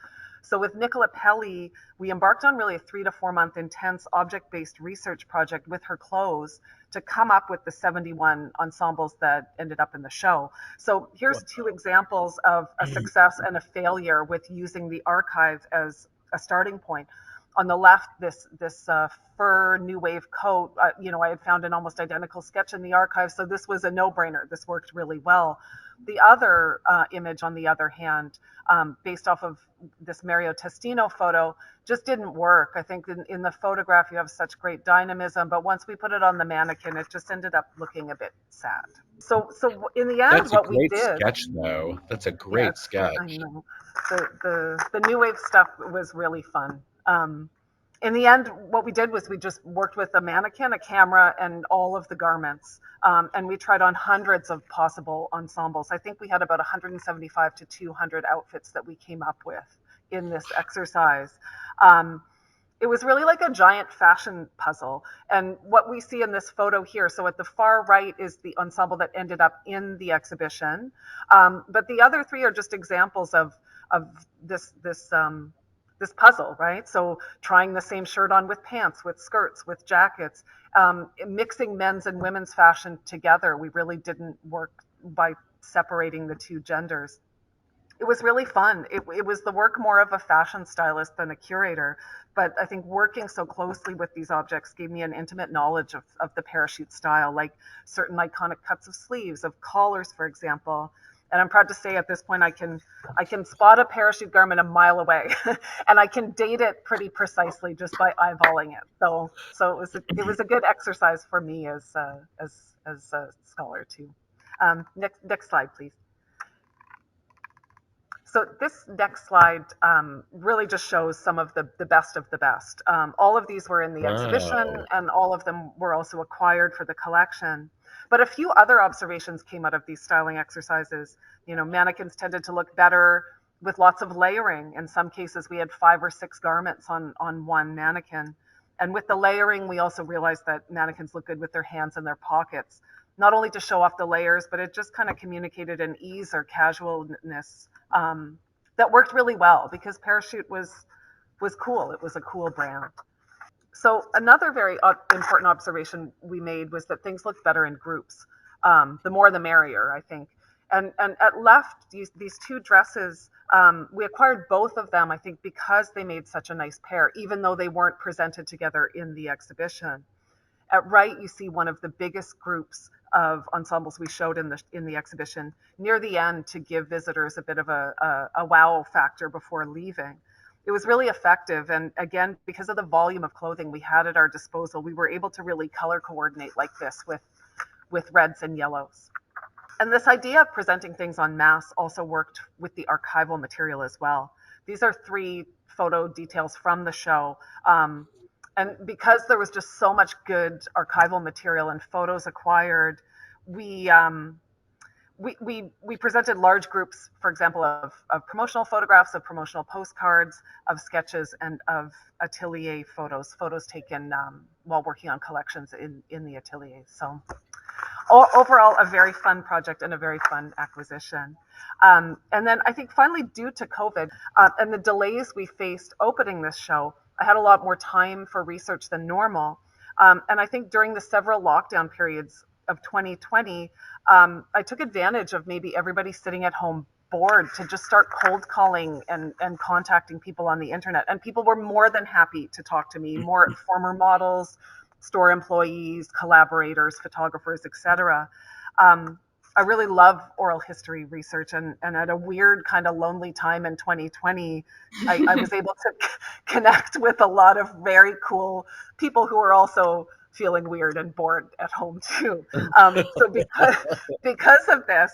So with Nicola Pelly, we embarked on really a 3 to 4 month intense object-based research project with her clothes to come up with the 71 ensembles that ended up in the show. So here's 2 examples of a success and a failure with using the archive as a starting point. On the left, this fur new wave coat, I had found an almost identical sketch in the archive, so this was a no-brainer. This worked really well. The other image, on the other hand, based off of this Mario Testino photo, just didn't work. I think in the photograph you have such great dynamism, but once we put it on the mannequin, it just ended up looking a bit sad. So in the end, what we did... That's a great sketch, though. That's a great sketch. I know. The new wave stuff was really fun. In the end, what we did was we just worked with a mannequin, a camera, and all of the garments. And we tried on hundreds of possible ensembles. I think we had about 175 to 200 outfits that we came up with in this exercise. It was really like a giant fashion puzzle. And what we see in this photo here, so at the far right is the ensemble that ended up in the exhibition. But the other 3 are just examples of this puzzle, right? So trying the same shirt on with pants, with skirts, with jackets, mixing men's and women's fashion together. We really didn't work by separating the 2 genders. It was really fun. It was the work more of a fashion stylist than a curator, but I think working so closely with these objects gave me an intimate knowledge of the Parachute style, like certain iconic cuts of sleeves, of collars, for example. And I'm proud to say at this point I can spot a Parachute garment a mile away, and I can date it pretty precisely just by eyeballing it. So it was a good exercise for me as a scholar too. Next slide, please. So this next slide really just shows some of the best of the best. All of these were in the exhibition, Wow. and all of them were also acquired for the collection. But a few other observations came out of these styling exercises. Mannequins tended to look better with lots of layering. In some cases, we had 5 or 6 garments on one mannequin. And with the layering, we also realized that mannequins look good with their hands in their pockets, not only to show off the layers, but it just kind of communicated an ease or casualness that worked really well because Parachute was cool. It was a cool brand. So another very important observation we made was that things look better in groups. The more the merrier, I think. And at left, these two dresses, we acquired both of them, I think, because they made such a nice pair, even though they weren't presented together in the exhibition. At right, you see one of the biggest groups of ensembles we showed in the exhibition near the end to give visitors a bit of a wow factor before leaving. It was really effective. And again, because of the volume of clothing we had at our disposal, we were able to really color coordinate like this with reds and yellows. And this idea of presenting things en masse also worked with the archival material as well. These are 3 photo details from the show. And because there was just so much good archival material and photos acquired, we we presented large groups, for example, of promotional photographs, of promotional postcards, of sketches, and of atelier photos taken while working on collections in the atelier. So overall, a very fun project and a very fun acquisition. And then I think finally, due to COVID and the delays we faced opening this show, I had a lot more time for research than normal. And I think during the several lockdown periods of 2020, I took advantage of maybe everybody sitting at home bored to just start cold calling and contacting people on the internet. And people were more than happy to talk to me, more former models, store employees, collaborators, photographers, etc. I really love oral history research, and at a weird kind of lonely time in 2020, I was able to connect with a lot of very cool people who are also feeling weird and bored at home too. So because of this,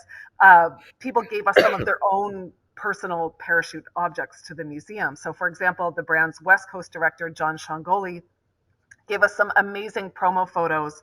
people gave us some of their own personal parachute objects to the museum. So for example, the brand's West Coast director, John Shangoli, gave us some amazing promo photos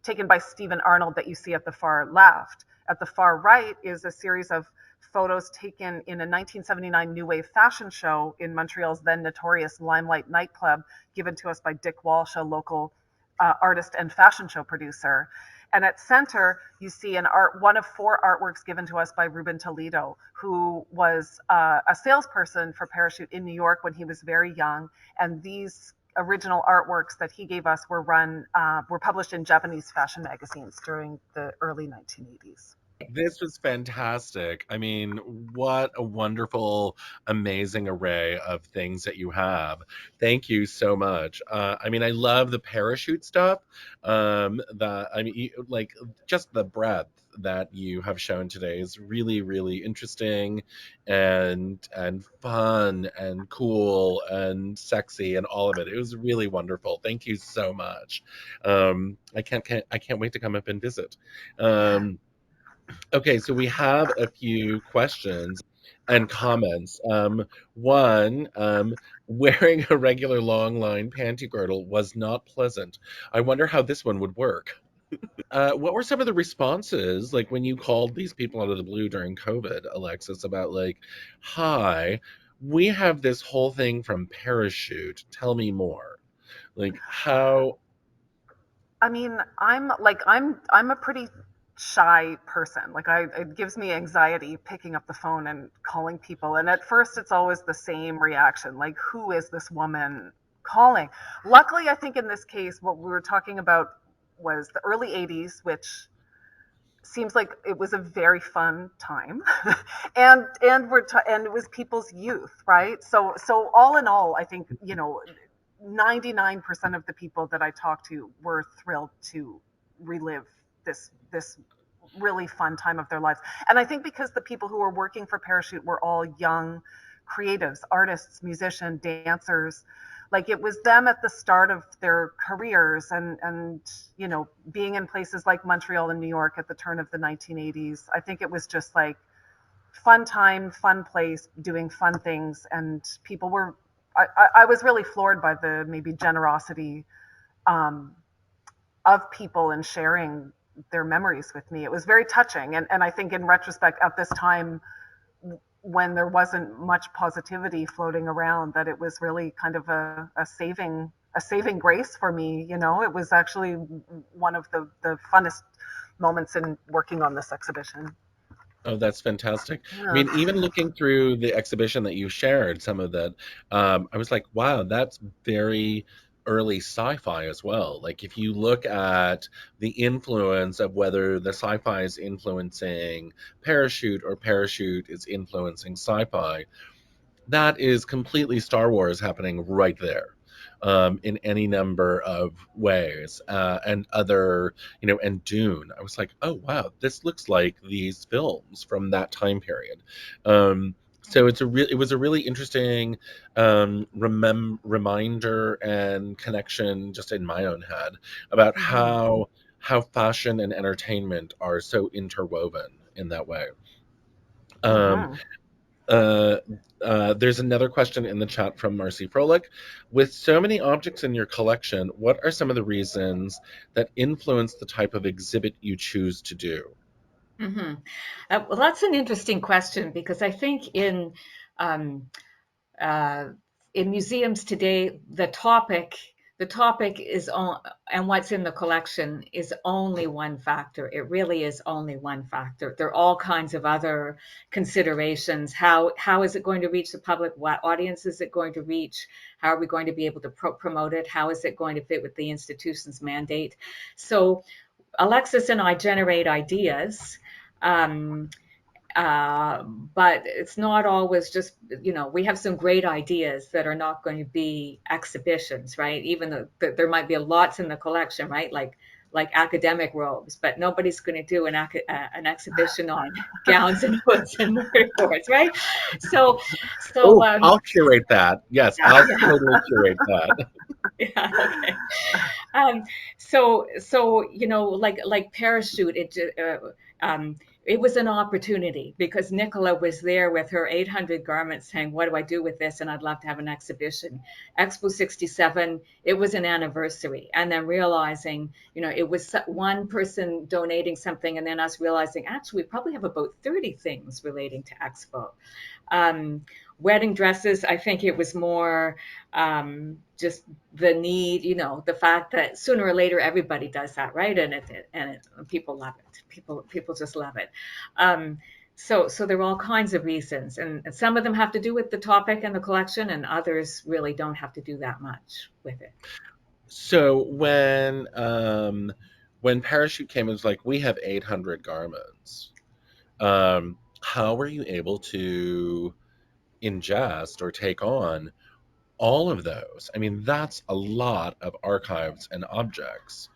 taken by Stephen Arnold that you see at the far left. At the far right is a series of photos taken in a 1979 New Wave fashion show in Montreal's then notorious Limelight nightclub, given to us by Dick Walsh, a local artist and fashion show producer. And at center, you see one of 4 artworks given to us by Ruben Toledo, who was a salesperson for Parachute in New York when he was very young. And these original artworks that he gave us were published in Japanese fashion magazines during the early 1980s. This was fantastic. I mean, what a wonderful, amazing array of things that you have. Thank you so much. I mean, I love the parachute stuff. Like just the breadth that you have shown today is really, really interesting and fun and cool and sexy and all of it. It was really wonderful. Thank you so much. I can't wait to come up and visit. Um, Okay, so we have a few questions and comments. One, wearing a regular long line panty girdle was not pleasant. I wonder how this one would work. What were some of the responses, like when you called these people out of the blue during COVID, Alexis, about like, hi, we have this whole thing from Parachute. Tell me more. Like how, I mean, I'm a pretty shy person. Like it gives me anxiety picking up the phone and calling people. And at first it's always the same reaction, like who is this woman calling? Luckily, I think in this case what we were talking about was the early 80s, which seems like it was a very fun time. And it was people's youth, right? So all in all, I think, 99% of the people that I talked to were thrilled to relive this really fun time of their lives. And I think because the people who were working for Parachute were all young creatives, artists, musicians, dancers, like it was them at the start of their careers, and being in places like Montreal and New York at the turn of the 1980s. I think it was just like fun time, fun place, doing fun things, and people were. I was really floored by the maybe generosity um, of people and sharing their memories with me. It was very touching, and I think in retrospect, at this time when there wasn't much positivity floating around, that it was really kind of a saving grace for me. You know, it was actually one of the funnest moments in working on this exhibition. Oh, that's fantastic. I Yeah. mean, even looking through the exhibition that you shared, some of that, I was like, wow, that's very early sci-fi as well. Like, if you look at the influence of whether the sci-fi is influencing Parachute or Parachute is influencing sci-fi, that is completely Star Wars happening right there, in any number of ways, and other, and Dune. I was like, oh wow, this looks like these films from that time period. So it was a really interesting reminder and connection just in my own head about Mm-hmm. how fashion and entertainment are so interwoven in that way. Um, Mm-hmm. uh, there's another question in the chat from Marcy Froelich. With so many objects in your collection, what are some of the reasons that influence the type of exhibit you choose to do? Hmm. Well, that's an interesting question because I think um, uh, in museums today, the topic is on, and what's in the collection is only one factor. It really is only one factor. There are all kinds of other considerations. How is it going to reach the public? What audience is it going to reach? How are we going to be able to promote it? How is it going to fit with the institution's mandate? So Alexis and I generate ideas. Um, but it's not always just, we have some great ideas that are not going to be exhibitions, right? Even though there might be lots in the collection, right? Like academic robes, but nobody's going to do an exhibition on gowns and hoods and mortarboards, right? So, so Oh, I'll curate that. Yes, I'll yeah, totally curate that. yeah, okay. Um, so like Parachute, it was an opportunity because Nicola was there with her 800 garments saying, what do I do with this? And I'd love to have an exhibition. Expo 67, it was an anniversary. And then realizing, it was one person donating something, and then us realizing, actually, we probably have about 30 things relating to Expo. Um, Wedding dresses, I think it was more just the need, the fact that sooner or later everybody does that, right? And people love it. People just love it. Um, so there are all kinds of reasons, and some of them have to do with the topic and the collection, and others really don't have to do that much with it. So when Parachute came, it was like, we have 800 garments. How were you able to ingest or take on all of those? I mean, that's a lot of archives and objects.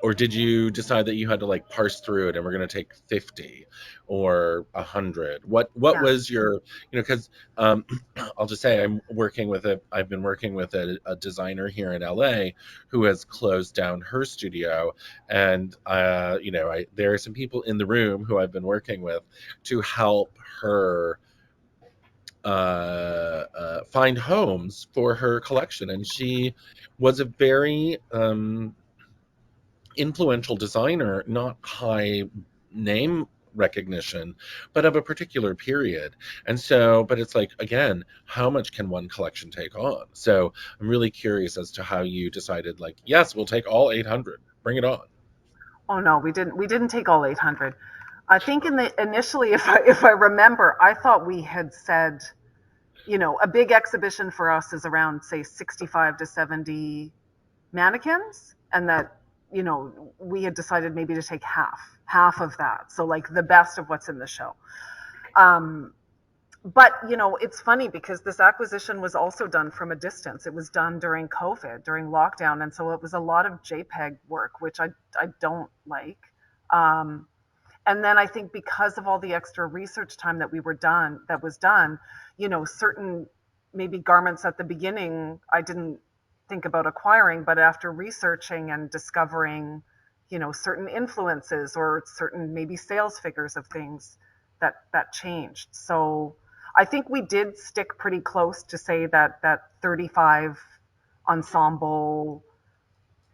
Or did you decide that you had to like parse through it and we're going to take 50 or 100? What Yeah. was your, because I'll just say I've been working with a designer here in LA who has closed down her studio. And, there are some people in the room who I've been working with to help her find homes for her collection. And she was a very influential designer, not high name recognition, but of a particular period. And so, but it's like, again, how much can one collection take on? So I'm really curious as to how you decided, like, yes, we'll take all 800, bring it on. Oh no, we didn't take all 800. I think in the initially, if I remember, I thought we had said, a big exhibition for us is around, say, 65 to 70 mannequins, and that, we had decided maybe to take half of that. So like the best of what's in the show. Um, but it's funny because this acquisition was also done from a distance. It was done during COVID, during lockdown, and so it was a lot of JPEG work, which I don't like. Um, and then I think because of all the extra research time that was done, certain maybe garments at the beginning I didn't think about acquiring, but after researching and discovering, certain influences or certain maybe sales figures of things, that changed. So I think we did stick pretty close to say that 35 ensemble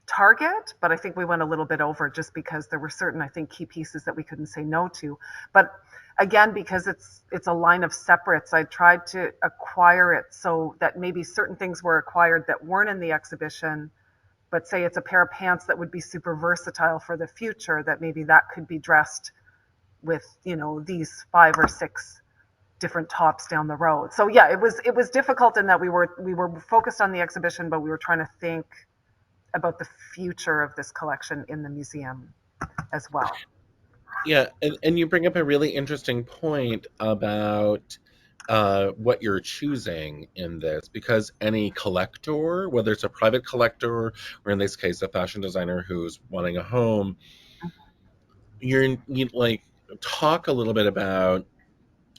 target, but I think we went a little bit over just because there were certain, I think, key pieces that we couldn't say no to. But again, because it's a line of separates, I tried to acquire it so that maybe certain things were acquired that weren't in the exhibition, but say it's a pair of pants that would be super versatile for the future, that maybe that could be dressed with, these 5 or 6 different tops down the road. So yeah, it was difficult in that we were focused on the exhibition, but we were trying to think about the future of this collection in the museum as well. Yeah, and you bring up a really interesting point about what you're choosing in this, because any collector, whether it's a private collector or in this case a fashion designer who's wanting a home, you like talk a little bit about.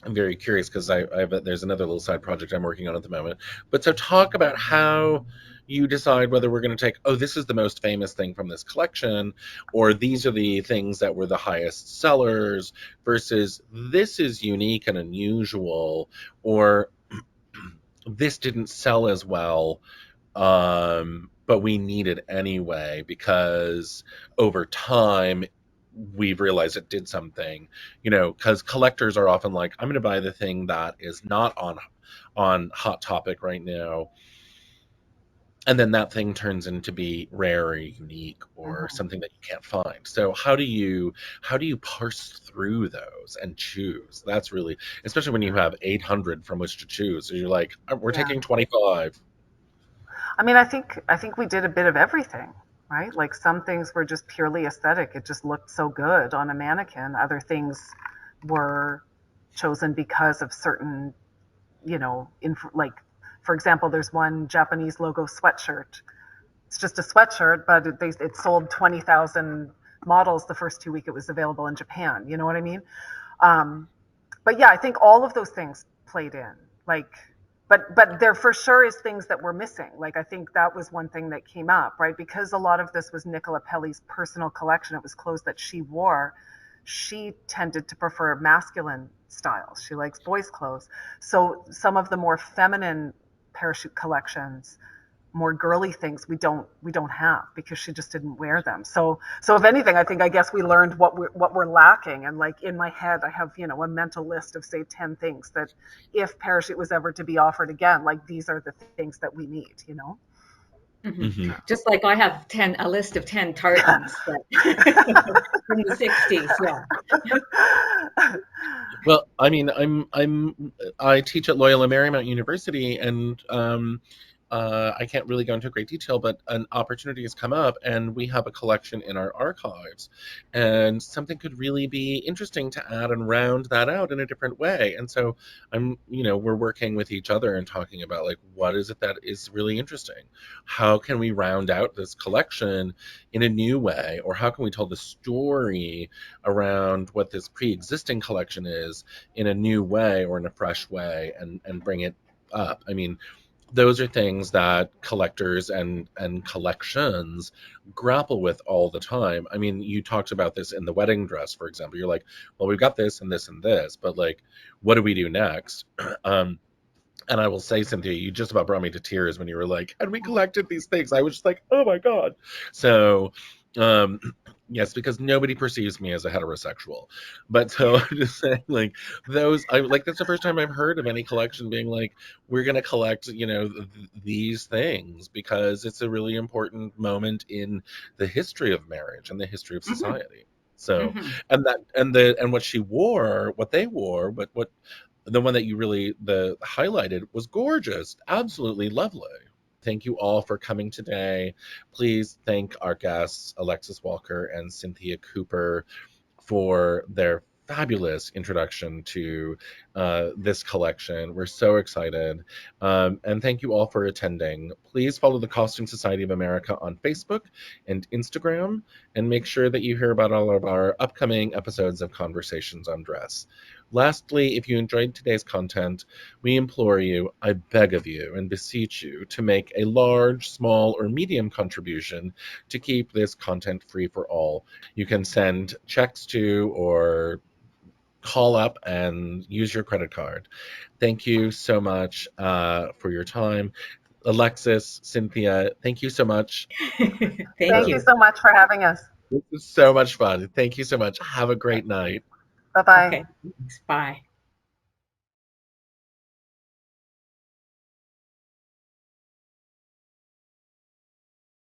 I'm very curious because there's another little side project I'm working on at the moment. But so talk about how you decide whether we're going to take, oh, this is the most famous thing from this collection, or these are the things that were the highest sellers, versus this is unique and unusual, or this didn't sell as well, but we need it anyway because over time we've realized it did something, because collectors are often like, I'm going to buy the thing that is not on Hot Topic right now, and then that thing turns into be rare or unique or Mm-hmm. something that you can't find. So how do you parse through those and choose? That's really, especially when you have 800 from which to choose, so you're like, we're Yeah. taking 25. I mean, I think we did a bit of everything, right? Like some things were just purely aesthetic. It just looked so good on a mannequin. Other things were chosen because of certain, like, for example, there's one Japanese logo sweatshirt. It's just a sweatshirt, but it sold 20,000 models the first 2 weeks it was available in Japan. You know what I mean? Um, but yeah, I think all of those things played in. Like, but there for sure is things that were missing. Like I think that was one thing that came up, right? Because a lot of this was Nicola Pelli's personal collection. It was clothes that she wore. She tended to prefer masculine styles. She likes boys' clothes. So some of the more feminine parachute collections, more girly things we don't have because she just didn't wear them. So if anything, I guess we learned what we're lacking. And like in my head, I have a mental list of say 10 things that if parachute was ever to be offered again, like these are the things that we need. Mhm. Hmm. Just like I have a list of 10 tartans that from the 60s. Yeah. Well, I mean, I teach at Loyola Marymount University, and I can't really go into great detail, but an opportunity has come up, and we have a collection in our archives, and something could really be interesting to add and round that out in a different way. And so we're working with each other and talking about like, what is it that is really interesting? How can we round out this collection in a new way, or how can we tell the story around what this pre-existing collection is in a new way or in a fresh way, and bring it up? I mean, those are things that collectors and collections grapple with all the time. I mean, you talked about this in the wedding dress, for example. You're like, well, we've got this and this and this, but like, what do we do next? um and I will say, Cynthia, you just about brought me to tears when you were like, and we collected these things. I was just like, oh my God. So, um, yes, because nobody perceives me as a heterosexual. But so I'm just saying, like, that's the first time I've heard of any collection being like, we're going to collect, these things because it's a really important moment in the history of marriage and the history of Hmm. society. So, Hmm. and what she wore, what they wore, what the one that you really the highlighted was gorgeous, absolutely lovely. Thank you all for coming today. Please thank our guests, Alexis Walker and Cynthia Cooper, for their fabulous introduction to this collection. We're so excited. And thank you all for attending. Please follow the Costume Society of America on Facebook and Instagram, and make sure that you hear about all of our upcoming episodes of Conversations on Dress. Lastly, if you enjoyed today's content, we implore you, I beg of you and beseech you to make a large, small, or medium contribution to keep this content free for all. You can send checks to or call up and use your credit card. Thank you so much for your time. Alexis, Cynthia, thank you so much. Thank Thank you you. so much for having us. This was so much fun. Thank you so much. Have a great night. Bye bye. Okay, thanks. Bye.